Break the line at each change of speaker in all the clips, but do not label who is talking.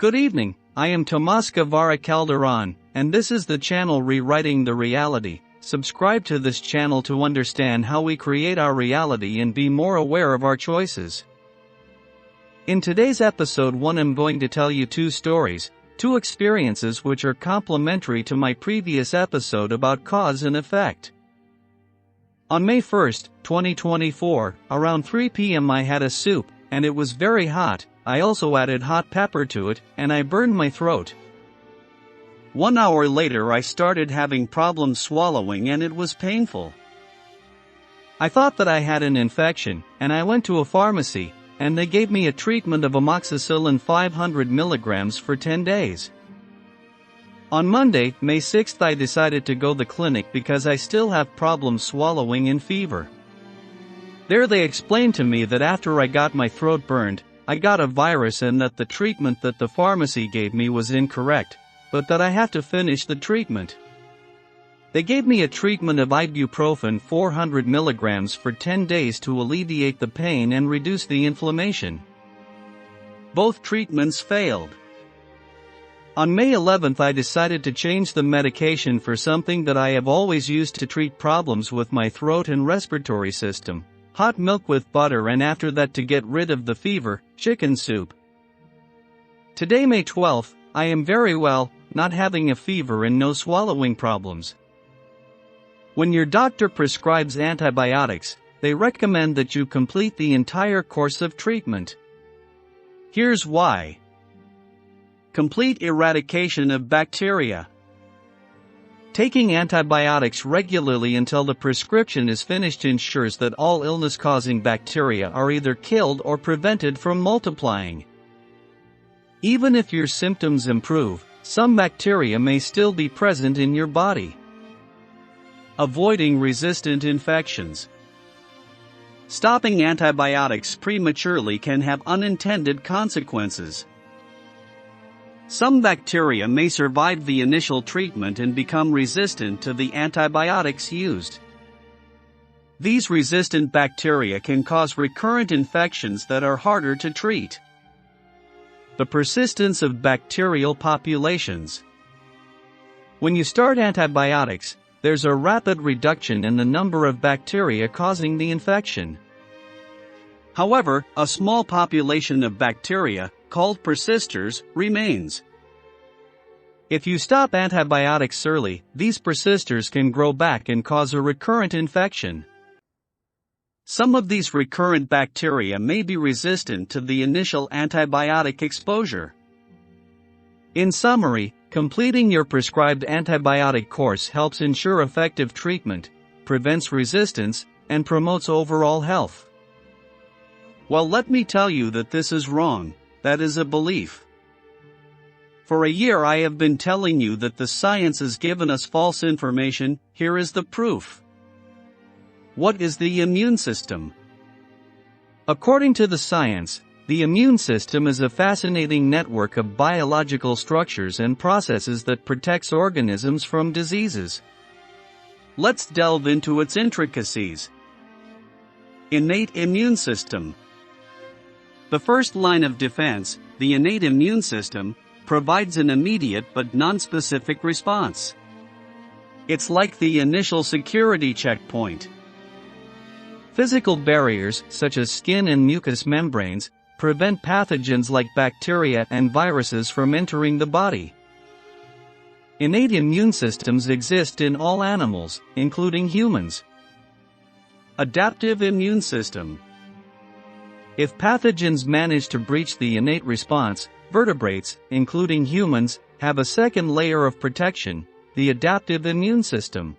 Good evening, I am Tomas Guevara Calderon, and this is the channel Rewriting the Reality. Subscribe to this channel to understand how we create our reality and be more aware of our choices. In today's episode 1, I'm going to tell you two stories, two experiences which are complementary to my previous episode about cause and effect. On May 1st, 2024, around 3 p.m. I had a soup, and it was very hot. I also added hot pepper to it, and I burned my throat. 1 hour later I started having problems swallowing and it was painful. I thought that I had an infection, and I went to a pharmacy, and they gave me a treatment of amoxicillin 500 milligrams for 10 days. On Monday, May 6th, I decided to go to the clinic because I still have problems swallowing and fever. There they explained to me that after I got my throat burned, I got a virus and that the treatment that the pharmacy gave me was incorrect, but that I have to finish the treatment. They gave me a treatment of ibuprofen 400 milligrams for 10 days to alleviate the pain and reduce the inflammation. Both treatments failed. On May 11th I decided to change the medication for something that I have always used to treat problems with my throat and respiratory system. Hot milk with butter, and after that, to get rid of the fever, chicken soup. Today, May 12th, I am very well, not having a fever and no swallowing problems. When your doctor prescribes antibiotics, they recommend that you complete the entire course of treatment. Here's why. Complete eradication of bacteria. Taking antibiotics regularly until the prescription is finished ensures that all illness-causing bacteria are either killed or prevented from multiplying. Even if your symptoms improve, some bacteria may still be present in your body. Avoiding resistant infections. Stopping antibiotics prematurely can have unintended consequences. Some bacteria may survive the initial treatment and become resistant to the antibiotics used. These resistant bacteria can cause recurrent infections that are harder to treat. The persistence of bacterial populations. When you start antibiotics, there's a rapid reduction in the number of bacteria causing the infection. However, a small population of bacteria, called persisters, remains. If you stop antibiotics early, these persisters can grow back and cause a recurrent infection. Some of these recurrent bacteria may be resistant to the initial antibiotic exposure. In summary, completing your prescribed antibiotic course helps ensure effective treatment, prevents resistance, and promotes overall health. Well, let me tell you that this is wrong. That is a belief. For a year I have been telling you that the science has given us false information. Here is the proof. What is the immune system? According to the science, the immune system is a fascinating network of biological structures and processes that protects organisms from diseases. Let's delve into its intricacies. Innate immune system. The first line of defense, the innate immune system, provides an immediate but non-specific response. It's like the initial security checkpoint. Physical barriers, such as skin and mucous membranes, prevent pathogens like bacteria and viruses from entering the body. Innate immune systems exist in all animals, including humans. Adaptive immune system. If pathogens manage to breach the innate response, vertebrates, including humans, have a second layer of protection, the adaptive immune system.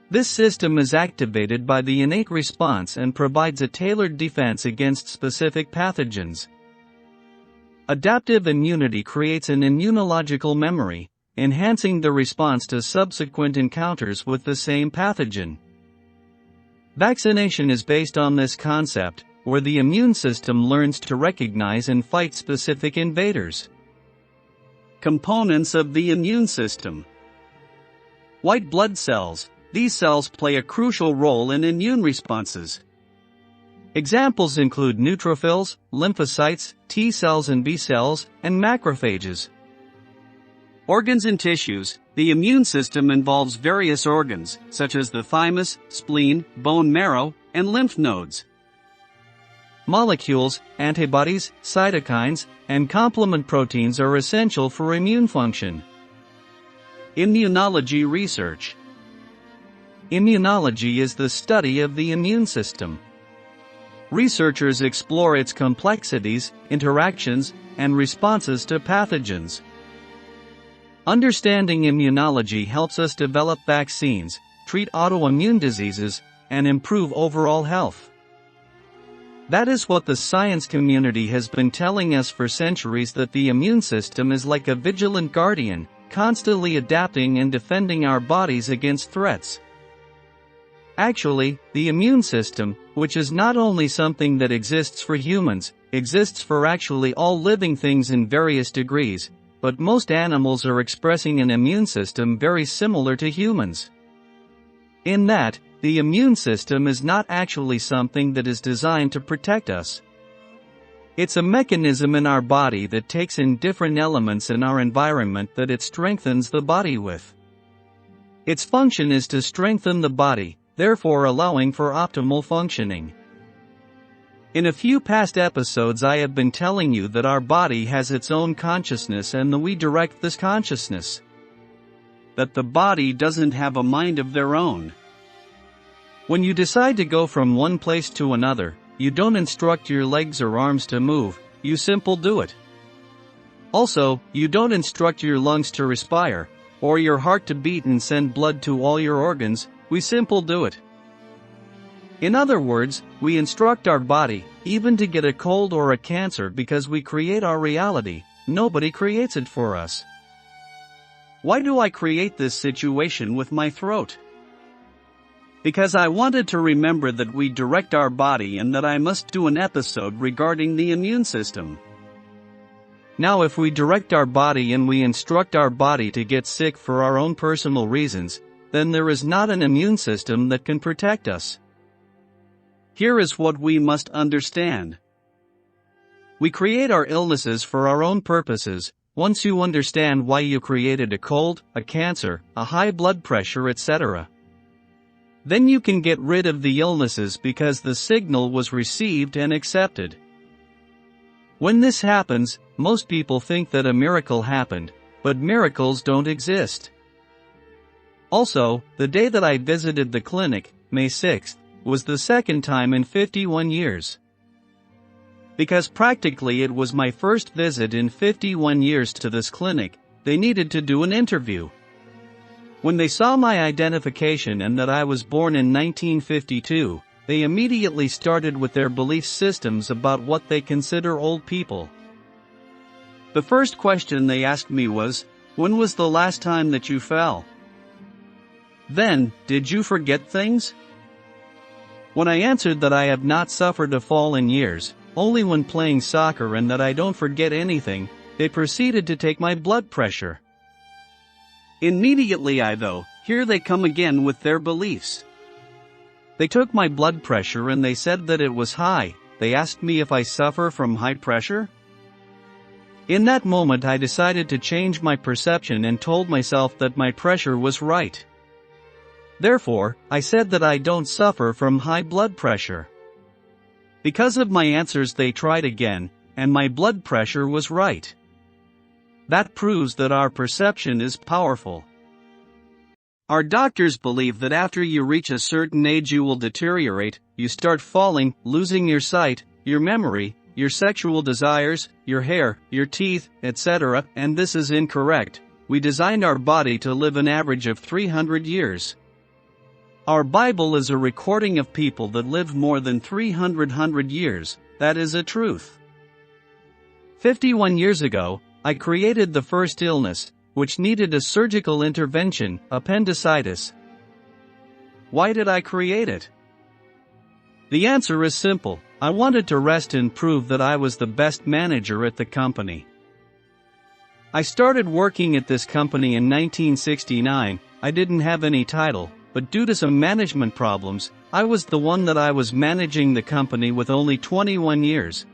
This system is activated by the innate response and provides a tailored defense against specific pathogens. Adaptive immunity creates an immunological memory, enhancing the response to subsequent encounters with the same pathogen. Vaccination is based on this concept, where the immune system learns to recognize and fight specific invaders. Components of the immune system. White blood cells. These cells play a crucial role in immune responses. Examples include neutrophils, lymphocytes, T cells and B cells, and macrophages. Organs and tissues. The immune system involves various organs, such as the thymus, spleen, bone marrow, and lymph nodes. Molecules, antibodies, cytokines, and complement proteins are essential for immune function. Immunology research. Immunology is the study of the immune system. Researchers explore its complexities, interactions, and responses to pathogens. Understanding immunology helps us develop vaccines, treat autoimmune diseases, and improve overall health. That is what the science community has been telling us for centuries, that the immune system is like a vigilant guardian, constantly adapting and defending our bodies against threats. Actually, the immune system, which is not only something that exists for humans, exists for actually all living things in various degrees, but most animals are expressing an immune system very similar to humans. In that, the immune system is not actually something that is designed to protect us. It's a mechanism in our body that takes in different elements in our environment that it strengthens the body with. Its function is to strengthen the body, therefore allowing for optimal functioning. In a few past episodes I have been telling you that our body has its own consciousness and that we direct this consciousness. That the body doesn't have a mind of their own. When you decide to go from one place to another, you don't instruct your legs or arms to move, you simply do it. Also, you don't instruct your lungs to respire, or your heart to beat and send blood to all your organs, we simply do it. In other words, we instruct our body, even to get a cold or a cancer, because we create our reality, nobody creates it for us. Why do I create this situation with my throat? Because I wanted to remember that we direct our body and that I must do an episode regarding the immune system. Now if we direct our body and we instruct our body to get sick for our own personal reasons, then there is not an immune system that can protect us. Here is what we must understand. We create our illnesses for our own purposes. Once you understand why you created a cold, a cancer, a high blood pressure, etc., then you can get rid of the illnesses because the signal was received and accepted. When this happens, most people think that a miracle happened, but miracles don't exist. Also, the day that I visited the clinic, May 6th, was the second time in 51 years. Because practically it was my first visit in 51 years to this clinic, they needed to do an interview. When they saw my identification and that I was born in 1952, they immediately started with their belief systems about what they consider old people. The first question they asked me was, "When was the last time that you fell?" Then, "Did you forget things?" When I answered that I have not suffered a fall in years, only when playing soccer, and that I don't forget anything, they proceeded to take my blood pressure. Immediately here they come again with their beliefs. They took my blood pressure and they said that it was high. They asked me if I suffer from high pressure. In that moment I decided to change my perception and told myself that my pressure was right. Therefore, I said that I don't suffer from high blood pressure. Because of my answers they tried again, and my blood pressure was right. That proves that our perception is powerful. Our doctors believe that after you reach a certain age you will deteriorate, you start falling, losing your sight, your memory, your sexual desires, your hair, your teeth, etc., and this is incorrect. We designed our body to live an average of 300 years. Our Bible is a recording of people that lived more than 300 years, that is a truth. 51 years ago, I created the first illness, which needed a surgical intervention, appendicitis. Why did I create it? The answer is simple. I wanted to rest and prove that I was the best manager at the company. I started working at this company in 1969. I didn't have any title, but due to some management problems, I was the one that I was managing the company with only 21 years.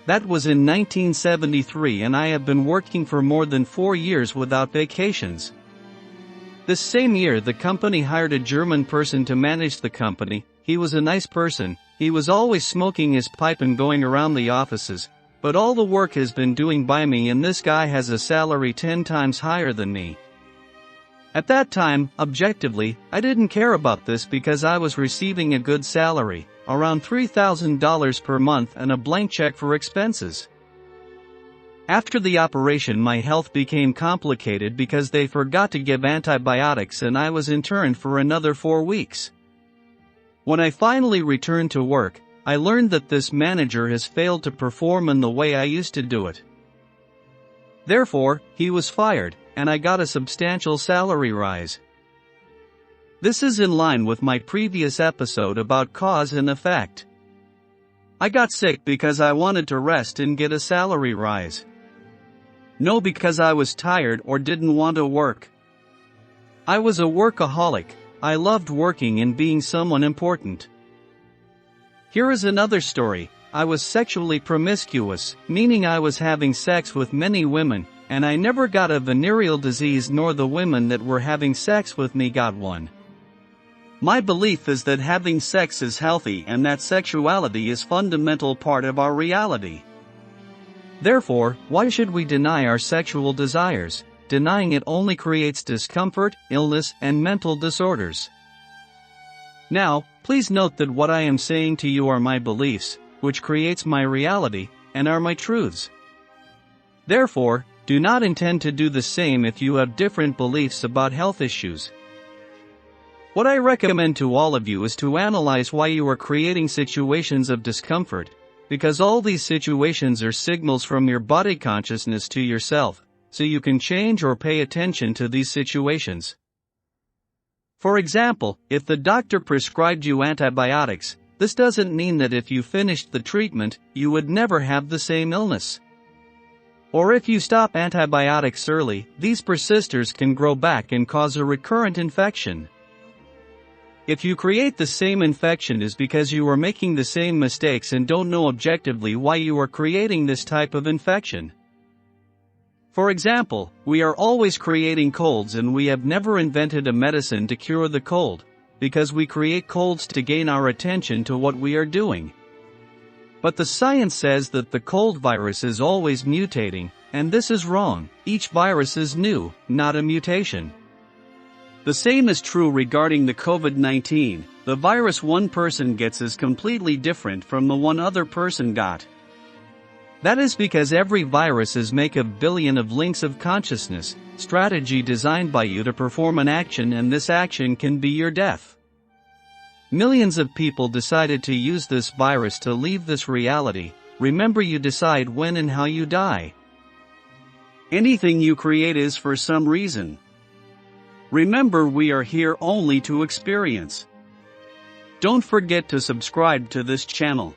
That was in 1973, and I have been working for more than 4 years without vacations. This same year, the company hired a German person to manage the company. He was a nice person. He was always smoking his pipe and going around the offices, but all the work has been doing by me, and this guy has a salary 10 times higher than me. At that time, objectively, I didn't care about this because I was receiving a good salary, around $3,000 per month, and a blank check for expenses. After the operation, my health became complicated because they forgot to give antibiotics, and I was interned for another 4 weeks. When I finally returned to work, I learned that this manager has failed to perform in the way I used to do it. Therefore, he was fired, and I got a substantial salary rise. This is in line with my previous episode about cause and effect. I got sick because I wanted to rest and get a salary rise. No, because I was tired or didn't want to work. I was a workaholic. I loved working and being someone important. Here is another story. I was sexually promiscuous, meaning I was having sex with many women, and I never got a venereal disease, nor the women that were having sex with me got one. My belief is that having sex is healthy and that sexuality is a fundamental part of our reality. Therefore, why should we deny our sexual desires? Denying it only creates discomfort, illness, and mental disorders. Now, please note that what I am saying to you are my beliefs, which creates my reality, and are my truths. Therefore, do not intend to do the same if you have different beliefs about health issues. What I recommend to all of you is to analyze why you are creating situations of discomfort, because all these situations are signals from your body consciousness to yourself, so you can change or pay attention to these situations. For example, if the doctor prescribed you antibiotics, this doesn't mean that if you finished the treatment, you would never have the same illness. Or if you stop antibiotics early, these persisters can grow back and cause a recurrent infection. If you create the same infection, is because you are making the same mistakes and don't know objectively why you are creating this type of infection. For example, we are always creating colds, and we have never invented a medicine to cure the cold, because we create colds to gain our attention to what we are doing. But the science says that the cold virus is always mutating, and this is wrong. Each virus is new, not a mutation. The same is true regarding the COVID-19. The virus one person gets is completely different from the one other person got. That is because every virus is made of billions of links of consciousness, strategy designed by you to perform an action, and this action can be your death. Millions of people decided to use this virus to leave this reality. Remember, you decide when and how you die. Anything you create is for some reason. Remember, we are here only to experience. Don't forget to subscribe to this channel.